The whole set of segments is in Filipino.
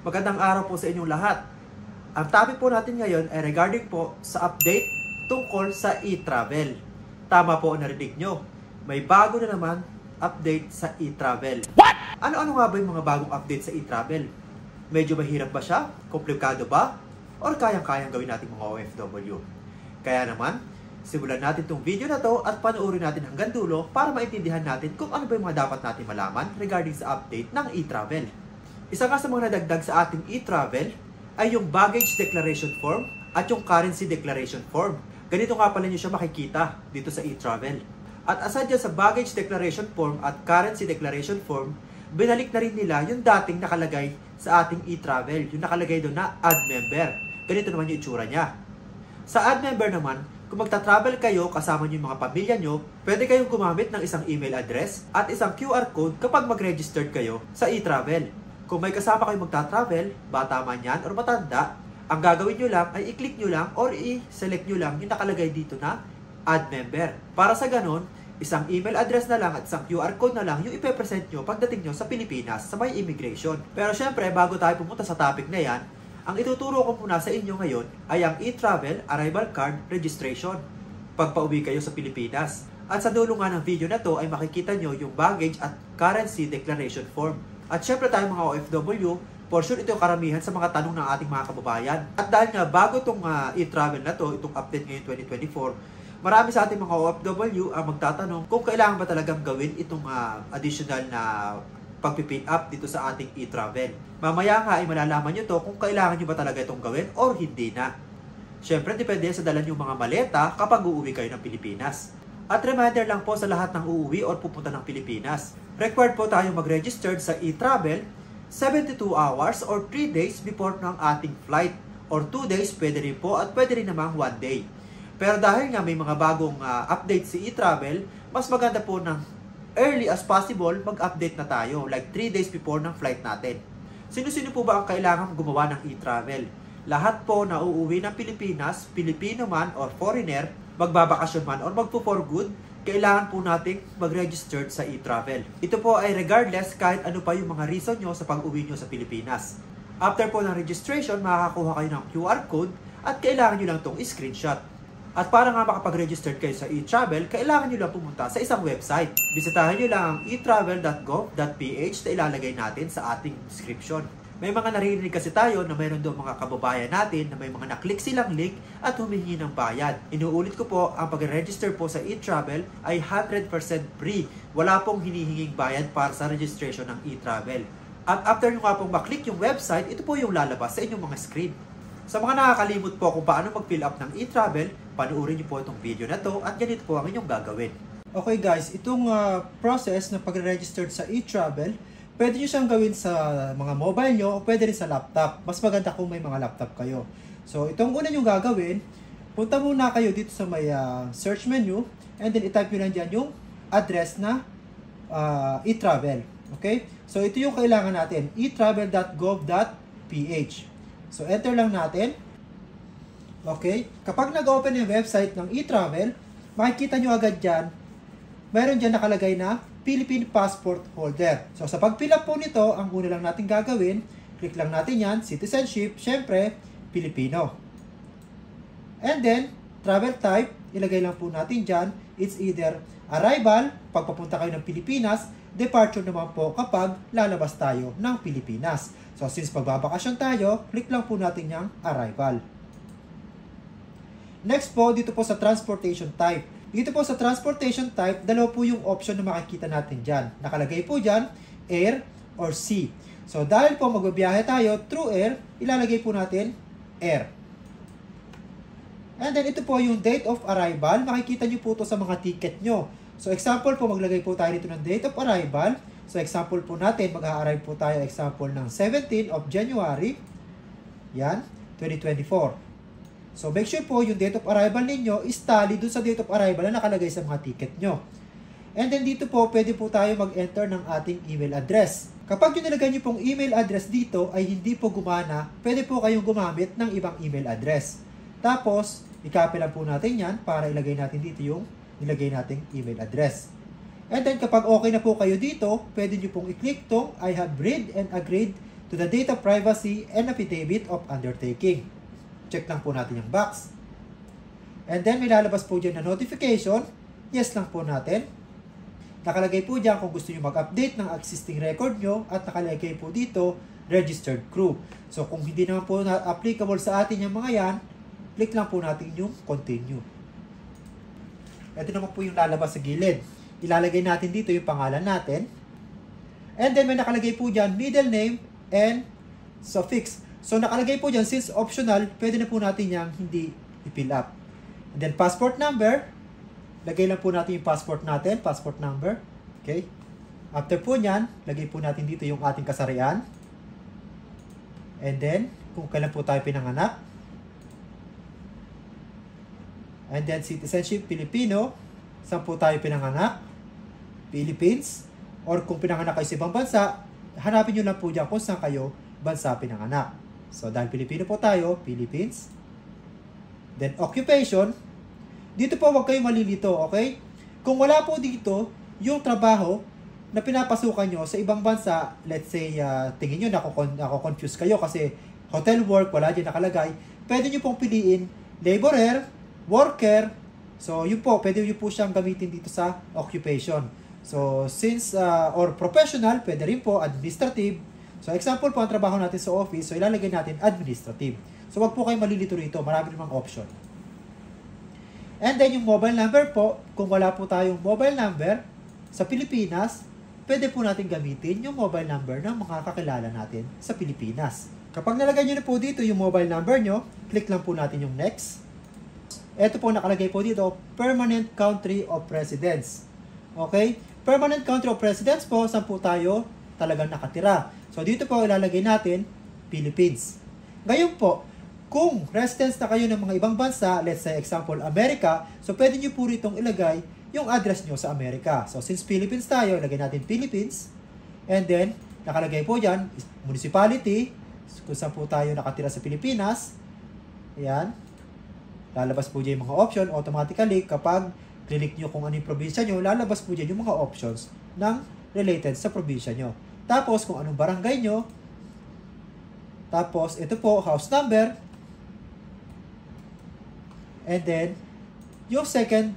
Magandang araw po sa inyong lahat. Ang topic po natin ngayon ay regarding po sa update tungkol sa e-travel. Tama po ang narinig nyo. May bago na naman update sa e-travel. What? Ano-ano nga ba yung mga bagong update sa e-travel? Medyo mahirap ba siya? Komplikado ba? Or kayang-kayang gawin natin mga OFW? Kaya naman, simulan natin itong video na to at panoorin natin hanggang dulo para maintindihan natin kung ano ba yung mga dapat natin malaman regarding sa update ng e-travel. Isa nga sa mga nadagdag sa ating e-travel ay yung baggage declaration form at yung currency declaration form. Ganito nga pala nyo siya makikita dito sa e-travel. At aside dyan sa baggage declaration form at currency declaration form, binalik na rin nila yung dating nakalagay sa ating e-travel. Yung nakalagay doon na add member. Ganito naman yung itsura niya. Sa add member naman, kung magta-travel kayo kasama nyo yung mga pamilya nyo, pwede kayong gumamit ng isang email address at isang QR code kapag mag-registered kayo sa e-travel. Kung may kasama kayong magta-travel, bata man yan or matanda, ang gagawin nyo lang ay i-click nyo lang or i-select nyo lang yung nakalagay dito na add member. Para sa ganon, isang email address na lang at isang QR code na lang yung ipepresent nyo pagdating nyo sa Pilipinas sa may immigration. Pero syempre, bago tayo pumunta sa topic na yan, ang ituturo ko muna sa inyo ngayon ay ang e-travel arrival card registration pag pauwi kayo sa Pilipinas. At sa dulo nga ng video na to ay makikita nyo yung baggage at currency declaration form. At syempre tayo mga OFW, for sure ito yung karamihan sa mga tanong ng ating mga kababayan. At dahil nga bago itong e-travel na to, itong update ngayon 2024, marami sa ating mga OFW ang magtatanong kung kailangan ba talagang gawin itong additional na pag-pick up dito sa ating e-travel. Mamaya nga ay malalaman nyo to kung kailangan nyo ba talaga itong gawin or hindi na. Syempre depende sa dala nyo mga maleta kapag uuwi kayo ng Pilipinas. At reminder lang po sa lahat ng uuwi or pupunta ng Pilipinas, required po tayong mag-registered sa e-travel 72 hours or 3 days before ng ating flight. Or 2 days pwede rin po at pwede rin namang 1 day. Pero dahil nga may mga bagong update si e-travel, mas maganda po ng early as possible mag-update na tayo, like 3 days before ng flight natin. Sino-sino po ba ang kailangan gumawa ng e-travel? Lahat po na uuwi ng Pilipinas, Pilipino man or foreigner, magbabakasyon man or magpo-for good, kailangan po nating mag-registered sa e-travel. Ito po ay regardless kahit ano pa yung mga reason nyo sa pag-uwi nyo sa Pilipinas. After po ng registration, makakakuha kayo ng QR code at kailangan nyo lang itong screenshot. At para nga makapag-register kayo sa e-travel, kailangan nyo lang pumunta sa isang website. Bisitahin nyo lang ang etravel.gov.ph na ilalagay natin sa ating description. May mga naririnig kasi tayo na mayroon doon mga kababayan natin na may mga naklik silang link at humihingi ng bayad. Inuulit ko po, ang pag-register po sa e-travel ay 100% free. Wala pong hinihinging bayad para sa registration ng e-travel. At after nyo nga pong maklik yung website, ito po yung lalabas sa inyong mga screen. Sa mga nakakalimot po kung paano mag-fill up ng e-travel, panoorin nyo po itong video na to at ganito po ang inyong gagawin. Okay guys, itong process na pag-register sa e-travel, pwede nyo siyang gawin sa mga mobile nyo o pwede rin sa laptop. Mas maganda kung may mga laptop kayo. So, itong una nyo gagawin, punta muna kayo dito sa may search menu and then itype nyo lang dyan yung address na e-travel. Okay? So, ito yung kailangan natin, etravel.gov.ph. So, enter lang natin. Okay? Kapag nag-open yung website ng e-travel, makikita nyo agad dyan, mayroon dyan nakalagay na Philippine Passport Holder. So, sa pag-fill up po nito, ang una lang natin gagawin, click lang natin yan, citizenship, syempre, Pilipino. And then, travel type, ilagay lang po natin dyan, it's either arrival, pagpapunta kayo ng Pilipinas, departure naman po kapag lalabas tayo ng Pilipinas. So, since pagbabakasyon tayo, click lang po natin yung arrival. Next po, dito po sa transportation type. Dito po sa transportation type, dalawa po yung option na makikita natin dyan. Nakalagay po dyan, air or sea. So, dahil po magbabiyahe tayo through air, ilalagay po natin air. And then, ito po yung date of arrival. Makikita nyo po ito sa mga ticket nyo. So, example po, maglagay po tayo dito ng date of arrival. So, example po natin, mag-a-arrive po tayo, example ng 17 of January. Yan, 2024. So, make sure po yung date of arrival ninyo is tally dun sa date of arrival na nakalagay sa mga ticket nyo. And then dito po, pwede po tayo mag-enter ng ating email address. Kapag yung nilagay nyo pong email address dito ay hindi po gumana, pwede po kayong gumamit ng ibang email address. Tapos, i-copy lang po natin yan para ilagay natin dito yung nilagay nating email address. And then kapag okay na po kayo dito, pwede nyo pong i-click tong I have read and agreed to the data privacy and affidavit of undertaking. Check lang po natin yung box. And then, may lalabas po dyan na notification. Yes lang po natin. Nakalagay po dyan kung gusto nyo mag-update ng existing record nyo at nakalagay po dito, registered crew. So, kung hindi naman po applicable sa atin yung mga yan, click lang po natin yung continue. Ito naman po yung lalabas sa gilid. Ilalagay natin dito yung pangalan natin. And then, may nakalagay po dyan, middle name and suffix. So, nakalagay po dyan, since optional, pwede na po natin yung hindi i-fill up. And then, passport number. Lagay lang po natin yung passport natin, passport number. Okay? After po nyan, lagay po natin dito yung ating kasarian. And then, kung kailan po tayo pinanganak. And then, citizenship, Filipino. Saan po tayo pinanganak? Philippines. Or kung pinanganak kayo sa ibang bansa, hanapin nyo lang po dyan kung saan kayo bansa pinanganak. So, dahil Pilipino po tayo, Philippines. Then, occupation. Dito po huwag kayong malilito, okay? Kung wala po dito, yung trabaho na pinapasukan nyo sa ibang bansa, let's say, tingin nyo, nako-confuse kayo kasi hotel work, wala dyan nakalagay, pwede nyo pong piliin laborer, worker. So, yun po, pwede nyo po siyang gamitin dito sa occupation. So, since, or professional, pwede rin po, administrative. So, example po, ang trabaho natin sa office, so ilalagay natin administrative. So, wag po kayong malilito rito, marami namang option. And then, yung mobile number po, kung wala po tayong mobile number sa Pilipinas, pwede po natin gamitin yung mobile number ng mga kakilala natin sa Pilipinas. Kapag nalagay nyo na po dito yung mobile number nyo, click lang po natin yung next. Ito po nakalagay po dito, permanent country of residence. Okay? Permanent country of residence po, saan po tayo talagang nakatira. So, dito po ilalagay natin, Philippines. Ngayon po, kung residence na kayo ng mga ibang bansa, let's say example, America, so pwede nyo po ritong ilagay yung address nyo sa Amerika. So, since Philippines tayo, ilagay natin Philippines. And then, nakalagay po dyan, municipality, kung saan po tayo nakatira sa Pilipinas. Ayan. Lalabas po dyan yung mga option. Automatically, kapag click nyo kung ano yung probinsya nyo, lalabas po dyan yung mga options ng related sa probinsya nyo. Tapos, kung anong barangay nyo. Tapos, ito po, house number. And then, yung second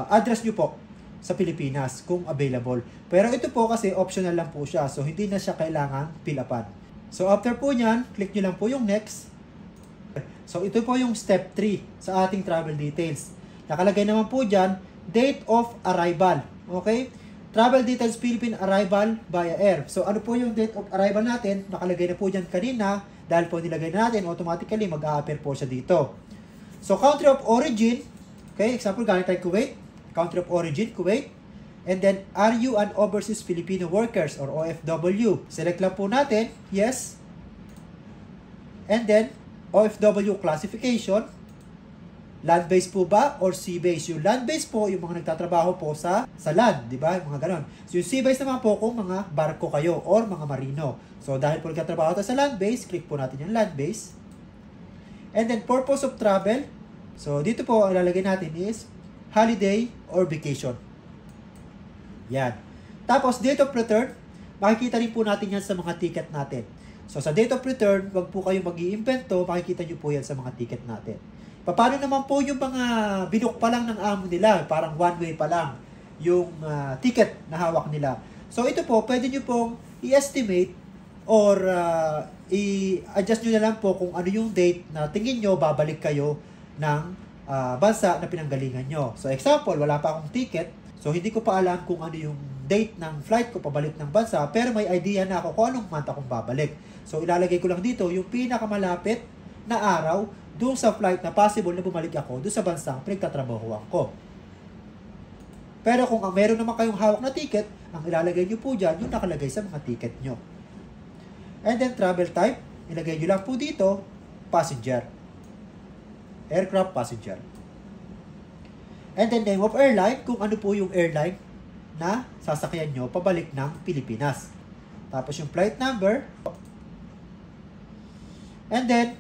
address nyo po sa Pilipinas kung available. Pero ito po kasi optional lang po siya. So, hindi na siya kailangang fill upan. So, after po nyan, click nyo lang po yung next. So, ito po yung step 3 sa ating travel details. Nakalagay naman po dyan, date of arrival. Okay? Travel details, Philippine arrival via air. So, ano po yung date of arrival natin? Nakalagay na po dyan kanina. Dahil po nilagay na natin, automatically mag-a-appear po siya dito. So, country of origin, okay, example, galing tayo Kuwait, country of origin, Kuwait, and then, are you an overseas Filipino workers or OFW? Select lang po natin, yes, and then, OFW classification, land-based po ba or sea-based? Yung land-based po, yung mga nagtatrabaho po sa land, di ba? Yung mga ganon. So, yung sea-based naman po kung mga barko kayo or mga marino. So, dahil po nagtatrabaho tayo sa land-based, click po natin yung land-based. And then, purpose of travel. So, dito po, ang ilalagay natin is holiday or vacation. Yan. Tapos, date of return. Makikita rin po natin yan sa mga ticket natin. So, sa date of return, wag po kayo mag-i-invento. Makikita nyo po yan sa mga ticket natin. Paano naman po yung mga binook pa lang ng amo nila? Parang one way pa lang yung ticket na hawak nila. So, ito po, pwede nyo pong i-estimate or i-adjust nyo na lang po kung ano yung date na tingin nyo babalik kayo ng bansa na pinanggalingan nyo. So, example, wala pa akong ticket. So, hindi ko pa alam kung ano yung date ng flight ko pabalik ng bansa. Pero may idea na ako kung anong month akong babalik. So, ilalagay ko lang dito yung pinakamalapit na araw doon sa flight na possible na bumalik ako doon sa bansang pinagtatrabahuan ko. Pero kung meron naman kayong hawak na ticket, ang ilalagay nyo po dyan yung nakalagay sa mga ticket nyo. And then, travel type, ilagay nyo lang po dito, passenger. Aircraft passenger. And then, name of airline, kung ano po yung airline na sasakyan nyo pabalik ng Pilipinas. Tapos yung flight number. And then,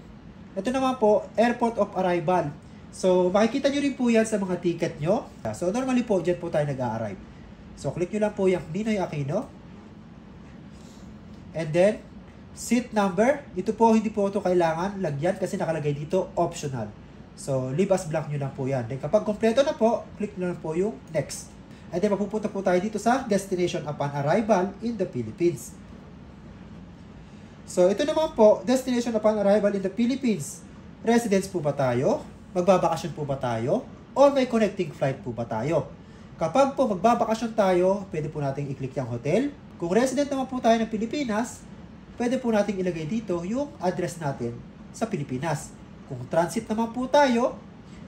ito naman po, airport of arrival. So, makikita nyo rin po yan sa mga ticket nyo. So, normally po, dyan po tayo nag-a-arrive. So, click nyo lang po yung Ninoy Aquino. And then, Seat number, ito po hindi po ito kailangan lagyan kasi nakalagay dito optional. So, leave as blank nyo lang po yan. Then kapag kompleto na po, click nyo lang po yung next. And then mapupunta po tayo dito sa destination upon arrival in the Philippines. So, ito naman po, destination upon arrival in the Philippines. Residence po ba tayo? Magbabakasyon po ba tayo? Or may connecting flight po ba tayo? Kapag po magbabakasyon tayo, pwede po natin i-click yung hotel. Kung resident naman po tayo ng Pilipinas, pwede po natin ilagay dito yung address natin sa Pilipinas. Kung transit naman po tayo,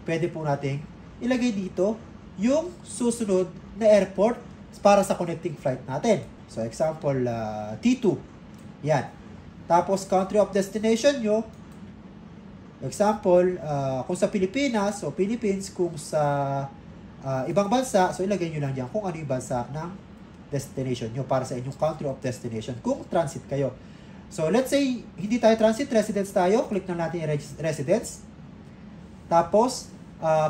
pwede po natin ilagay dito yung susunod na airport para sa connecting flight natin. So, example, T2. Yan. Tapos, country of destination nyo. Example, kung sa Pilipinas, so Philippines, kung sa ibang bansa, so ilagay nyo lang dyan kung ano yung bansa ng destination nyo para sa inyong country of destination kung transit kayo. So, let's say, hindi tayo transit, residence tayo. Click na natin yung residence. Tapos,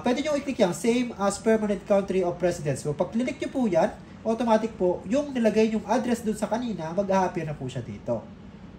pwede nyo i-click yan, same as permanent country of residence. So, pag click nyo po yan, automatic po, yung nilagay yung address dun sa kanina, mag-a-appear na po siya dito.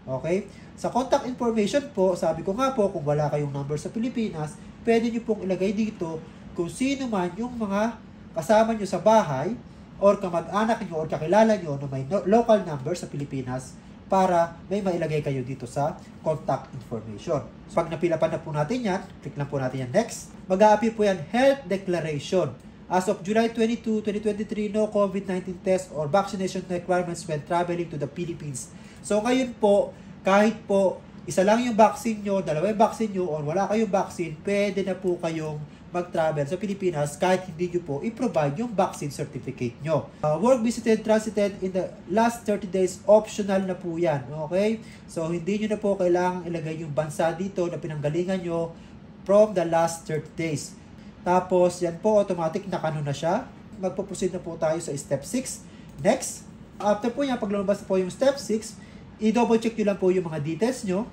Okay? Sa contact information po, sabi ko nga po, kung wala kayong number sa Pilipinas, pwede nyo pong ilagay dito kung sino man yung mga kasama nyo sa bahay or kamag-anak nyo or kakilala nyo na may local number sa Pilipinas para may mailagay kayo dito sa contact information. So, pag napilapan na po natin yan, click lang po natin yan next. Mag-a-appear po yan, health declaration. As of July 22, 2023, no COVID-19 test or vaccination requirements when traveling to the Philippines. So, ngayon po, kahit po isa lang yung vaccine nyo, dalawa yung vaccine nyo, or wala kayong vaccine, pwede na po kayong mag-travel sa Pilipinas kahit hindi nyo po i-provide yung vaccine certificate nyo. Work visited, transited in the last 30 days, optional na po yan. Okay? So, hindi nyo na po kailangang ilagay yung bansa dito na pinanggalingan nyo from the last 30 days. Tapos, yan po, automatic nakano na siya. Magpo-proceed na po tayo sa step 6. Next, after po yan, pag lumabas na po yung step 6, i-double check nyo lang po yung mga details nyo.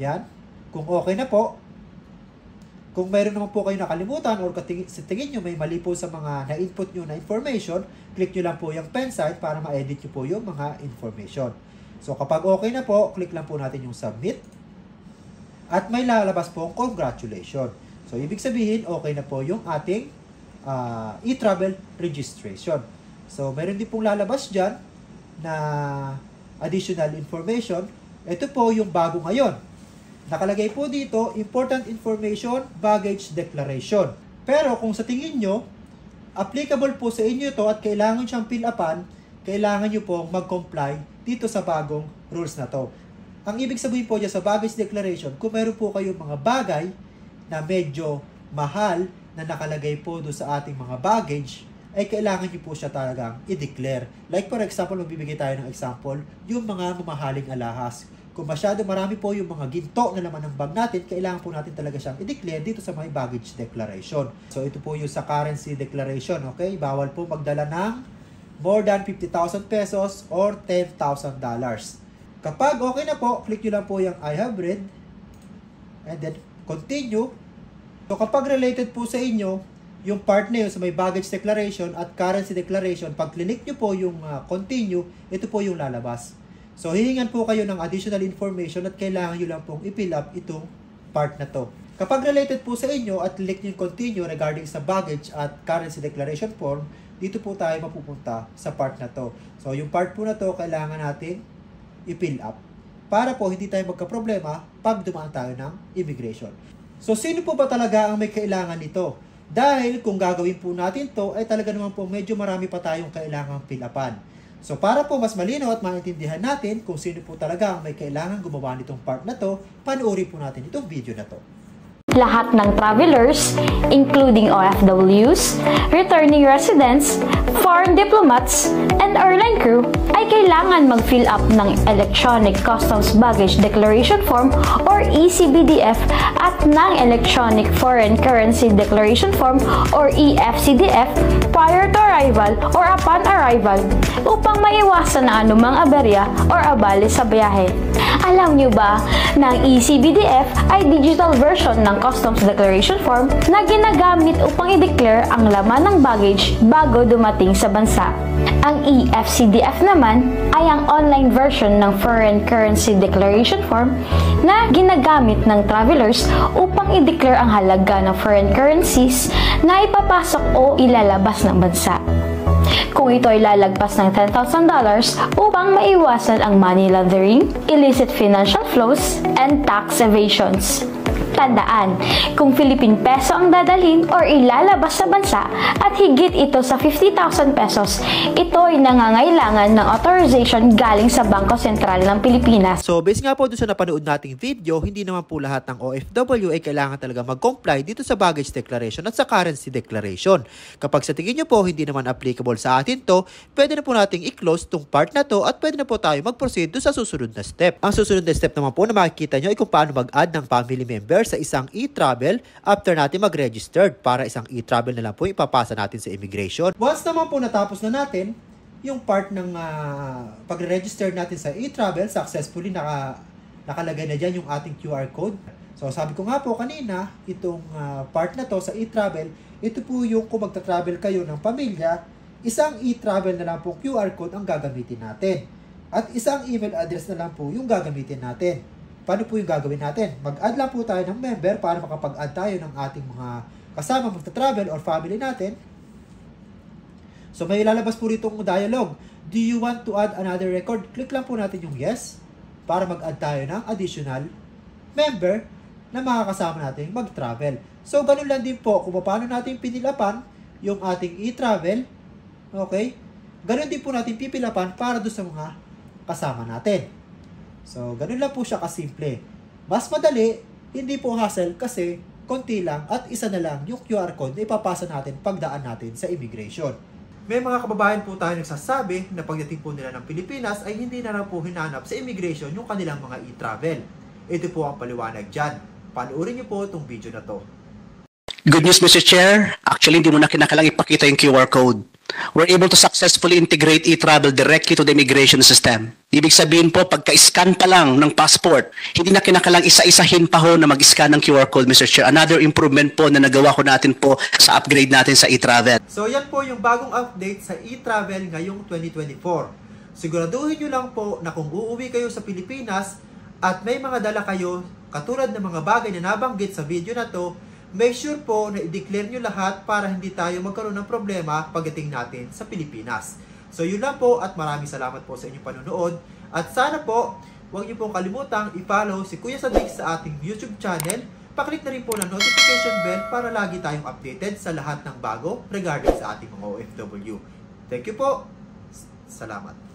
Yan. Kung okay na po, kung mayroon naman po kayo nakalimutan or sa tingin nyo may mali po sa mga na-input nyo na information, click nyo lang po yung pen site para ma-edit nyo po yung mga information. So, kapag okay na po, click lang po natin yung submit. At may lalabas po congratulations. So, ibig sabihin, okay na po yung ating e-travel registration. So, meron din pong lalabas dyan na additional information. Ito po yung bago ngayon. Nakalagay po dito, important information, baggage declaration. Pero kung sa tingin nyo, applicable po sa inyo ito at kailangan siyang fill upan, kailangan nyo pong mag-comply dito sa bagong rules na to. Ang ibig sabihin po dyan sa baggage declaration, kung meron po kayong mga bagay na medyo mahal na nakalagay po doon sa ating mga baggage, ay kailangan nyo po siya talagang i-declare. Like for example, magbibigay tayo ng example, yung mga mamahaling alahas. Kung masyado marami po yung mga ginto na laman ng bag natin, kailangan po natin talaga siyang i-declare dito sa may baggage declaration. So ito po yung sa currency declaration, okay? Bawal po magdala ng more than 50,000 pesos or $10,000. Kapag okay na po, click nyo lang po yung I have read and then continue. So kapag related po sa inyo, yung part na yun sa may baggage declaration at currency declaration, pag click nyo po yung continue, ito po yung lalabas. So, hihingan po kayo ng additional information at kailangan nyo lang pong i-fill up itong part na to. Kapag related po sa inyo at click nyo continue regarding sa baggage at currency declaration form, dito po tayo mapupunta sa part na to. So, yung part po na to, kailangan natin i-fill up para po hindi tayo magka-problema pag dumaan tayo ng immigration. So, sino po ba talaga ang may kailangan nito? Dahil kung gagawin po natin to, ay talaga naman po medyo marami pa tayong kailangang fill upan. So, para po mas malinaw at maintindihan natin kung sino po talaga ang may kailangan gumawa nitong part na to, panoorin po natin itong video na to. Lahat ng travelers, including OFWs, returning residents, foreign diplomats, and airline crew, ay kailangan mag-fill up ng Electronic Customs Baggage Declaration Form or ECBDF at ng Electronic Foreign Currency Declaration Form or EFCDF prior to arrival or upon arrival upang maiwasan ang anumang aberya or abali sa biyahe. Alam nyo ba na ang ECBDF ay digital version ng customs declaration form na ginagamit upang i-declare ang laman ng baggage bago dumating sa bansa. Ang EFCDF naman ay ang online version ng Foreign Currency Declaration Form na ginagamit ng travelers upang i-declare ang halaga ng foreign currencies na ipapasok o ilalabas ng bansa. Kung ito ay lalagpas ng $10,000 upang maiwasan ang money laundering, illicit financial flows, and tax evasions. Tandaan, kung Philippine peso ang dadalhin or ilalabas sa bansa at higit ito sa 50,000 pesos, ito ay nangangailangan ng authorization galing sa Bangko Sentral ng Pilipinas. So, based nga po doon sa napanood nating video, hindi naman po lahat ng OFW ay kailangan talaga mag-comply dito sa baggage declaration at sa currency declaration. Kapag sa tingin nyo po hindi naman applicable sa atin to, pwede na po nating i-close tong part na to at pwede na po tayo mag-proceed doon sa susunod na step. Ang susunod na step naman po na makikita nyo ay kung paano mag-add ng family member sa isang e-travel after natin mag-registered para isang e-travel na lang po ipapasa natin sa immigration. Once naman po natapos na natin yung part ng pag-register natin sa e-travel, successfully nakalagay na dyan yung ating QR code. So sabi ko nga po kanina, itong part na to sa e-travel, ito po yung kung magta-travel kayo ng pamilya, isang e-travel na lang po QR code ang gagamitin natin. At isang email address na lang po yung gagamitin natin. Paano po yung gagawin natin? Mag-add lang po tayo ng member para makapag-add tayo ng ating mga kasama magta-travel or family natin. So may ilalabas po rito ang dialogue. Do you want to add another record? Click lang po natin yung yes para mag-add tayo ng additional member na makakasama natin mag-travel. So ganun lang din po kung paano natin pinilapan yung ating e-travel. Okay? Ganun din po natin pipilapan para doon sa mga kasama natin. So, ganun lang po siya kasimple. Mas madali, hindi po hassle kasi konti lang at isa na lang yung QR code na ipapasa natin pagdaan natin sa immigration. May mga kababayan po tayo nagsasabi na pagdating po nila ng Pilipinas ay hindi na lang po hinanap sa immigration yung kanilang mga e-travel. Ito po ang paliwanag dyan. Panoorin niyo po itong video na to. Good news, Mr. Chair. Actually, hindi mo na kinakailangan ipakita yung QR code. We're able to successfully integrate e-travel directly to the immigration system. Ibig sabihin po, pagka-scan pa lang ng passport, hindi na kinakailangan isa-isahin pa ho na mag-scan ng QR code, Mr. Chair. Another improvement po na nagawa ko natin po sa upgrade natin sa e-travel. So yan po yung bagong update sa e-travel ngayong 2024. Siguraduhin nyo lang po na kung uuwi kayo sa Pilipinas at may mga dala kayo katulad ng mga bagay na nabanggit sa video na to, make sure po na i-declare nyo lahat para hindi tayo magkaroon ng problema pagdating natin sa Pilipinas. So yun lang po at maraming salamat po sa inyong panonood. At sana po, huwag nyo pong kalimutang i-follow si Kuya Sadik sa ating YouTube channel. Paklik na rin po ng notification bell para lagi tayong updated sa lahat ng bago regarding sa ating mga OFW. Thank you po. Salamat.